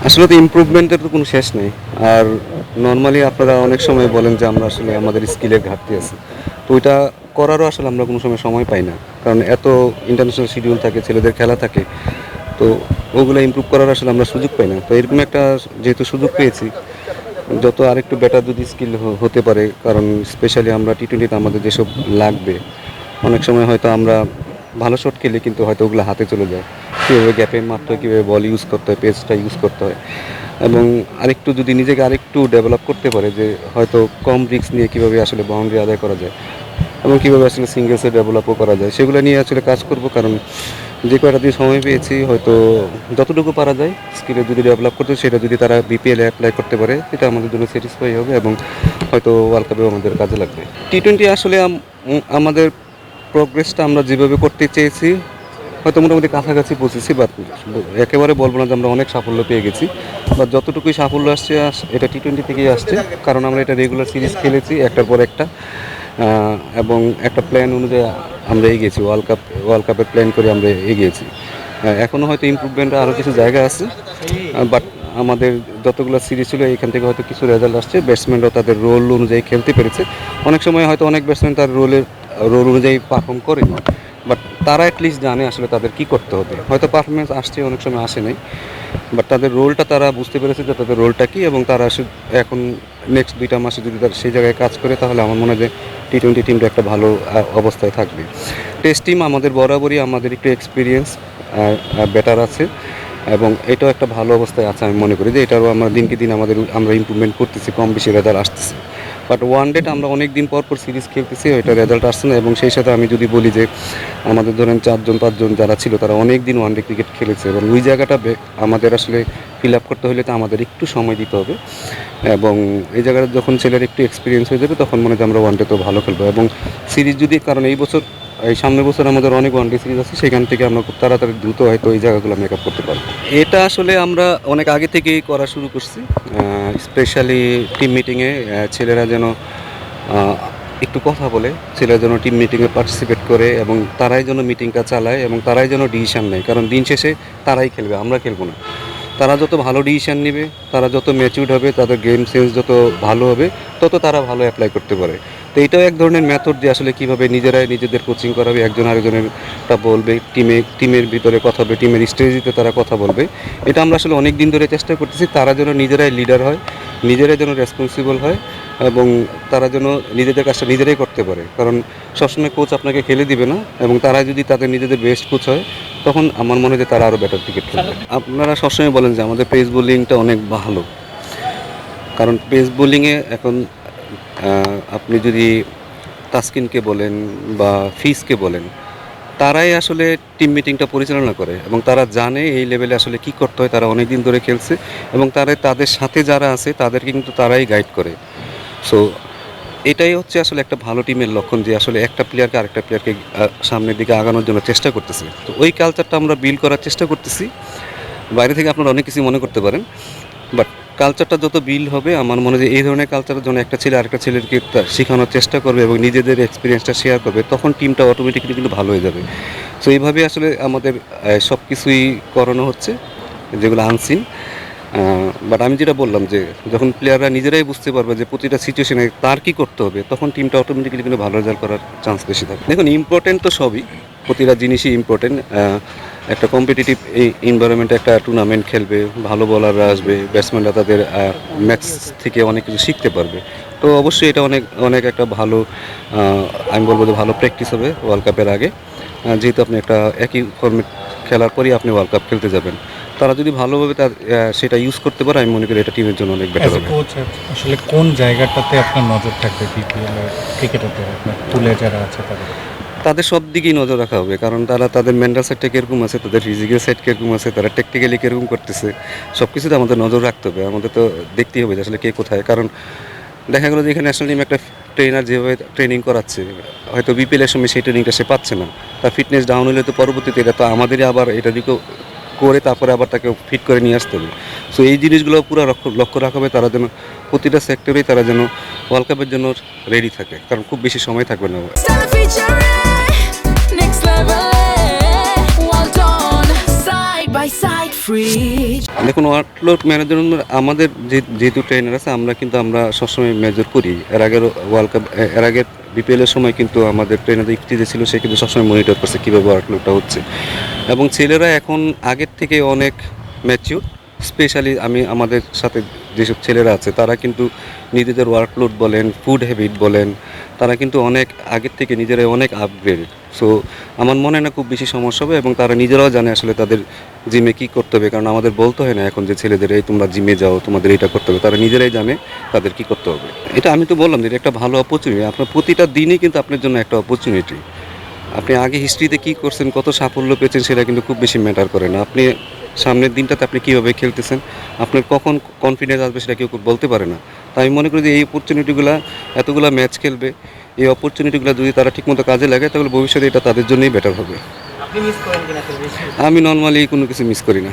আসলে তো ইমপ্রুভমেন্টের তো কোনো শেষ নেই। আর নর্মালি আপনারা অনেক সময় বলেন যে আমরা আসলে আমাদের স্কিলের ঘাটতি আছে, তো ওইটা করারও আসলে আমরা কোনো সময় পাই না, কারণ এত ইন্টারন্যাশনাল শিডিউল থাকে, ছেলেদের খেলা থাকে, তো ওগুলো ইমপ্রুভ করার আসলে আমরা সুযোগ পাই না। তো এরকম একটা যেহেতু সুযোগ পেয়েছি, যত আরেকটু বেটার যদি স্কিল হতে পারে, কারণ স্পেশালি আমরা টি-20তে আমাদের যেসব লাগবে, অনেক সময় হয়তো আমরা ভালো শট খেলি কিন্তু হয়তো ওগুলো হাতে চলে যায়, কীভাবে গ্যাপে মারতে হয়, কীভাবে বল ইউজ করতে হয়, পেসটা ইউজ করতে হয়, এবং আরেকটু যদি নিজেকে আরেকটু ডেভেলপ করতে পারে যে হয়তো কম রিস্ক নিয়ে কীভাবে আসলে বাউন্ডারি আদায় করা যায় এবং কীভাবে আসলে সিঙ্গেলসে ডেভেলপও করা যায়, সেগুলো নিয়ে আসলে কাজ করব। কারণ যে কয়টা দিন সময় পেয়েছি, হয়তো যতটুকু পারা যায় স্কিলে যদি ডেভেলপ করতে, সেটা যদি তারা বিপিএলে অ্যাপ্লাই করতে পারে, এটা আমাদের জন্য স্যাটিসফাই হবে এবং হয়তো ওয়ার্ল্ড কাপেও আমাদের কাজে লাগবে। টি-20 আসলে আমাদের প্রোগ্রেসটা আমরা যেভাবে করতে চেয়েছি হয়তো মোটামুটি কাছাকাছি পৌঁছেছি, বাট একেবারে বলবো না যে আমরা অনেক সাফল্য পেয়ে গেছি, বা যতটুকুই সাফল্য আসছে এটা টি-20 থেকেই আসছে, কারণ আমরা এটা রেগুলার সিরিজ খেলেছি একটার পর একটা, এবং একটা প্ল্যান অনুযায়ী আমরা এগিয়েছি, ওয়ার্ল্ড কাপের প্ল্যান করে আমরা এগিয়েছি। এখনও হয়তো ইমপ্রুভমেন্টের আরও কিছু জায়গা আছে, বাট আমাদের যতগুলো সিরিজ ছিল এখান থেকে হয়তো কিছু রেজাল্ট আসছে, ব্যাটসম্যানরাও তাদের রোল অনুযায়ী খেলতে পেরেছে। অনেক সময় হয়তো অনেক ব্যাটসম্যান তার রোল অনুযায়ী পারফর্ম করেনি, বাট তারা অ্যাটলিস্ট জানে আসলে তাদের কী করতে হবে। হয়তো পারফরমেন্স আসছে, অনেক সময় আসে নাই, বাট তাদের রোলটা তারা বুঝতে পেরেছে যে তাদের রোলটা কী, এবং তারা এখন নেক্সট 2টা মাসে যদি তারা সেই জায়গায় কাজ করে, তাহলে আমার মনে হয় যে টি-20 টিমটা একটা ভালো অবস্থায় থাকবে। টেস্ট টিম আমাদের বরাবরই আমাদের একটু এক্সপিরিয়েন্স বেটার আছে, এবং এটাও একটা ভালো অবস্থায় আছে। আমি মনে করি যে এটারও আমরা দিনকে দিন আমরা ইমপ্রুভমেন্ট করতেছি, কম বেশি রেজাল্ট আসতেছে। বাট ওয়ান ডেটা আমরা অনেক দিন পর সিরিজ খেলতেছি, ওইটা রেজাল্ট আসছে না। এবং সেই সাথে আমি যদি বলি যে আমাদের ধরেন 4-5 জন যারা ছিল তারা অনেক দিন ওয়ান ডে ক্রিকেট খেলেছে, এবং ওই জায়গাটা আমাদের আসলে ফিল আপ করতে হলে তো আমাদের একটু সময় দিতে হবে, এবং এই জায়গাটা যখন ছেলের একটু এক্সপিরিয়েন্স হয়ে যাবে তখন মনে হয় আমরা ওয়ান ডেতেও ভালো খেলবো। এবং সিরিজ যদি, কারণ এই সামনের বছর আমাদের অনেক ওয়ানডে সিরিজ আছে, সেখান থেকে আমরা খুব তাড়াতাড়ি দ্রুত হয়তো এই জায়গাগুলো মেকআপ করতে পারবো। এটা আসলে আমরা অনেক আগে থেকেই করা শুরু করছি, স্পেশালি টিম মিটিংয়ে ছেলেরা যেন একটু কথা বলে, ছেলেরা যেন টিম মিটিংয়ে পার্টিসিপেট করে, এবং তারাই যেন মিটিংটা চালায়, এবং তারাই যেন ডিসিশান নেয়, কারণ দিন শেষে তারাই খেলবে, আমরা খেলবো না। তারা যত ভালো ডিসিশান নেবে, তারা যত ম্যাচিউরড হবে, তাদের গেম সেন্স যত ভালো হবে, তত তারা ভালো অ্যাপ্লাই করতে পারে। তো এটাও এক ধরনের মেথড যে আসলে কীভাবে নিজেরাই নিজেদের কোচিং করাবে, একজন আরেকজনেরটা বলবে, টিমের ভিতরে কথা হবে, টিমের স্ট্র্যাটেজিতে তারা কথা বলবে। এটা আমরা আসলে অনেক দিন ধরে চেষ্টা করতেছি, তারা যেন নিজেরাই লিডার হয়, নিজেরাই যেন রেসপন্সিবল হয়, এবং তারা যেন নিজেদের কাজটা নিজেরাই করতে পারে। কারণ সবসময় কোচ আপনাকে খেলে দিবে না, এবং তারা যদি তাদের নিজেদের বেস্ট কোচ হয়, তখন আমার মনে হয় যে তারা আরও বেটার ক্রিকেট খেলবে। আপনারা সবসময় বলেন যে আমাদের পেস বোলিংটা অনেক ভালো, কারণ পেস বোলিংয়ে এখন আপনি যদি তাসকিনকে বলেন বা ফিজকে বলেন, তারাই আসলে টিম মিটিংটা পরিচালনা করে, এবং তারা জানে এই লেভেলে আসলে কী করতে হয়, তারা অনেক দিন ধরে খেলছে, এবং তাদের সাথে যারা আছে তাদেরকে কিন্তু তারাই গাইড করে। সো এটাই হচ্ছে আসলে একটা ভালো টিমের লক্ষণ, যে আসলে একটা প্লেয়ারকে আরেকটা প্লেয়ারকে সামনের দিকে আগানোর জন্য চেষ্টা করতেছে। তো ওই কালচারটা আমরা বিল্ড করার চেষ্টা করতেছি। বাইরে থেকে আপনারা অনেক কিছু মনে করতে পারেন, বাট কালচারটা যত বিল্ড হবে, আমার মনে হয় যে এই ধরনের কালচারের জন্য একটা ছেলে আরেকটা ছেলেকে শেখানোর চেষ্টা করবে এবং নিজেদের এক্সপিরিয়েন্সটা শেয়ার করবে, তখন টিমটা অটোমেটিক্যালি কিন্তু ভালো হয়ে যাবে। সো এইভাবেই আসলে আমাদের সব কিছুই করানো হচ্ছে, যেগুলো আনসিন। বাট আমি যেটা বললাম যে যখন প্লেয়াররা নিজেরাই বুঝতে পারবে যে প্রতিটা সিচুয়েশনে তার কী করতে হবে, তখন টিমটা অটোমেটিক্যালি কিন্তু ভালো রেজাল্ট করার চান্স বেশি থাকে। দেখুন, ইম্পর্টেন্ট তো সবই, প্রতিটা জিনিসই ইম্পর্টেন্ট। একটা কম্পিটিটিভ এই এনভায়রনমেন্টে একটা টুর্নামেন্ট খেলবে, ভালো বলাররা আসবে, ব্যাটসম্যানরা তাদের ম্যাচ থেকে অনেক কিছু শিখতে পারবে। তো অবশ্যই এটা অনেক অনেক একটা ভালো, আমি বলবো যে ভালো প্র্যাকটিস হবে ওয়ার্ল্ড কাপের আগে, যেহেতু আপনি একটা একই ফর্মেট খেলার পরই আপনি ওয়ার্ল্ড কাপ খেলতে যাবেন। তারা যদি ভালোভাবে সেটা ইউজ করতে পারে, আমি মনে করি এটা টিমের জন্য অনেক বেটার হবে। কোচ আসলে কোন জায়গাটাতে আপনার নজর থাকবে বিপিএল ক্রিকেটারদের, আপনার তুলে যারা আছে তাদের সব দিকেই নজর রাখা হবে, কারণ তারা তাদের মেন্টাল সাইডটা কীরকম আছে, তাদের ফিজিক্যাল সাইড কীরকম আছে, তারা টেকনিক্যালি কীরকম করতেছে, সব কিছুতে আমাদের নজর রাখতে হবে। আমাদের তো দেখতেই হবে যে আসলে কে কোথায়। কারণ দেখা গেলো যে এখানে ন্যাশনাল টিম একটা ট্রেনার যেভাবে ট্রেনিং করাচ্ছে, হয়তো বিপিএলের সময় সেই ট্রেনিংটা সে পাচ্ছে না, তার ফিটনেস ডাউন হলে তো পরবর্তীতে এটা তো আমাদেরই আবার এটা দিকেও করে তারপরে আবার তাকে ফিট করে নিয়ে আসতে হবে। সো এই জিনিসগুলো পুরো লক্ষ্য রাখা হবে, তারা যেন প্রতিটা সেক্টরেই তারা যেন ওয়ার্ল্ড কাপের জন্য রেডি থাকে, কারণ খুব বেশি সময় থাকবে না। Next level, well done, side by side, free. দেখুন ওয়ার্কলোড ম্যানেজের জন্য আমাদের যেহেতু ট্রেনার আছে আমরা সবসময় মেজর করি। এর আগের ওয়ার্ল্ড কাপ এর আগের বিপিএলের সময় কিন্তু আমাদের ট্রেনার ইফতি যে ছিল সে কিন্তু সবসময় মনিটর করছে কীভাবে ওয়ার্কলোডটা হচ্ছে, এবং ছেলেরা এখন আগের থেকে অনেক ম্যাচিউর। স্পেশালি আমাদের সাথে যেসব ছেলেরা আছে তারা কিন্তু নিজেদের ওয়ার্কলোড বলেন, ফুড হ্যাবিট বলেন, তারা কিন্তু অনেক আগের থেকে নিজেরাই অনেক আপগ্রেডেড। সো আমার মনে হয় না খুব বেশি সমস্যা হবে, এবং তারা নিজেরাও জানে আসলে তাদের জিমে কী করতে হবে, কারণ আমাদের বলতে হয় না এখন যে ছেলেদের এই তোমরা জিমে যাও, তোমাদের এটা করতে হবে, তারা নিজেরাই জানে তাদের কী করতে হবে। এটা আমি তো বললাম যে এটা একটা ভালো অপরচুনিটি, আপনার প্রতিটা দিনই কিন্তু আপনার জন্য একটা অপরচুনিটি। আপনি আগে হিস্ট্রিতে কী করছেন, কত সাফল্য পেয়েছেন সেটা কিন্তু খুব বেশি ম্যাটার করে না। আপনি সামনের দিনটাতে আপনি কীভাবে খেলতেছেন, আপনার কখন কনফিডেন্স আসবে সেটা কেউ বলতে পারে না। তাই আমি মনে করি যে এই অপরচুনিটিগুলো, এতগুলো ম্যাচ খেলবে, এই অপরচুনিটিগুলো যদি তারা ঠিকমতো কাজে লাগে তাহলে ভবিষ্যতে এটা তাদের জন্যই বেটার হবে। আপনি মিস করেন কিনা খুব বেশি? আমি নর্মালি কোনো কিছু মিস করি না।